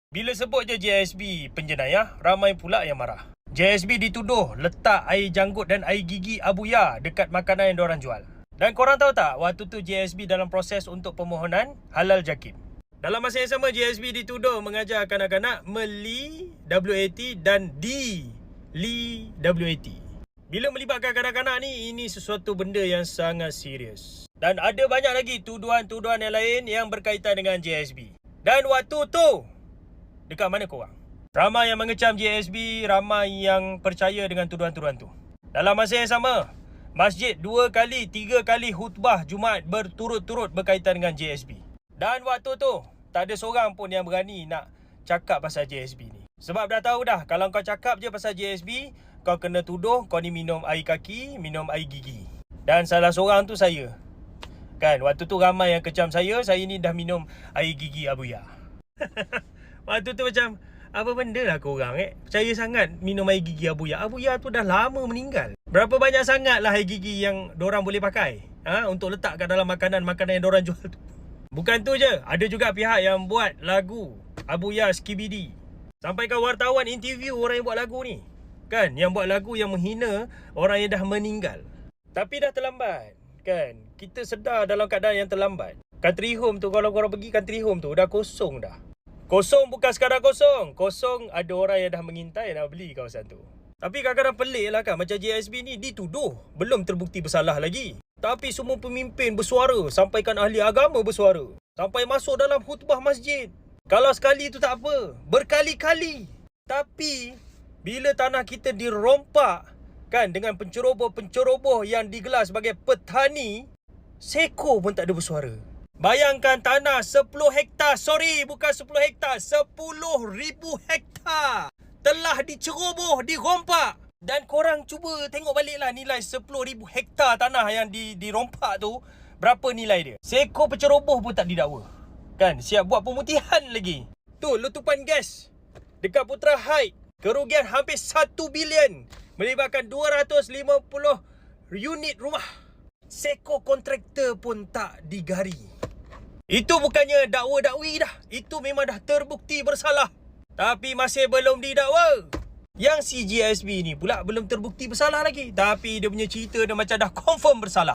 Bila sebut je JSB penjenayah, ramai pula yang marah. JSB dituduh letak air janggut dan air gigi Abuya dekat makanan yang diorang jual. Dan korang tahu tak, waktu tu JSB dalam proses untuk permohonan halal JAKIM. Dalam masa yang sama, JSB dituduh mengajar kanak-kanak meli WAT dan li WAT. Bila melibatkan kanak-kanak ni, ini sesuatu benda yang sangat serius. Dan ada banyak lagi tuduhan-tuduhan yang lain yang berkaitan dengan JSB. Dan waktu tu, dekat mana korang? Ramai yang mengecam JSB, ramai yang percaya dengan tuduhan-tuduhan tu. Dalam masa yang sama, masjid 2 kali, 3 kali khutbah Jumaat berturut-turut berkaitan dengan JSB. Dan waktu tu, tak ada seorang pun yang berani nak cakap pasal JSB ni. Sebab dah tahu dah, kalau kau cakap je pasal JSB, kau kena tuduh kau ni minum air kaki, minum air gigi. Dan salah seorang tu saya. Kan, waktu tu ramai yang kecam saya ni dah minum air gigi Abuya. Waktu tu macam, apa benda lah korang percaya sangat minum air gigi Abuya. Abuya tu dah lama meninggal. Berapa banyak sangat lah air gigi yang dorang boleh pakai untuk letak kat dalam makanan-makanan yang dorang jual tu. Bukan tu je, ada juga pihak yang buat lagu Abuya Skibidi. Sampai kan wartawan interview orang yang buat lagu ni. Kan, yang buat lagu yang menghina orang yang dah meninggal. Tapi dah terlambat. Kan, kita sedar dalam keadaan yang terlambat. Country home tu, kalau korang pergi country home tu, dah kosong dah. Kosong bukan sekadar kosong. Kosong ada orang yang dah mengintai nak beli kawasan tu. Tapi kadang-kadang pelik lah kan. Macam JSB ni dituduh. Belum terbukti bersalah lagi. Tapi semua pemimpin bersuara. Sampaikan ahli agama bersuara. Sampai masuk dalam khutbah masjid. Kalau sekali tu tak apa. Berkali-kali. Tapi bila tanah kita dirompak kan, dengan penceroboh-penceroboh yang digelar sebagai petani, seekor pun tak ada bersuara. Bayangkan tanah 10 hektar, bukan 10 hektar, 10,000 hektar telah diceroboh, dirompak. Dan korang cuba tengok baliklah nilai 10,000 hektar tanah yang dirompak tu, berapa nilai dia. Seekor penceroboh pun tak didakwa. Kan, siap buat pemutihan lagi. Tu, letupan gas dekat Putra Heights, kerugian hampir 1 bilion, melibatkan 250 unit rumah. Seekor kontraktor pun tak digari. Itu bukannya dakwa-dakwi dah. Itu memang dah terbukti bersalah. Tapi masih belum didakwa. Yang si JSB ni pula belum terbukti bersalah lagi. Tapi dia punya cerita dia macam dah confirm bersalah.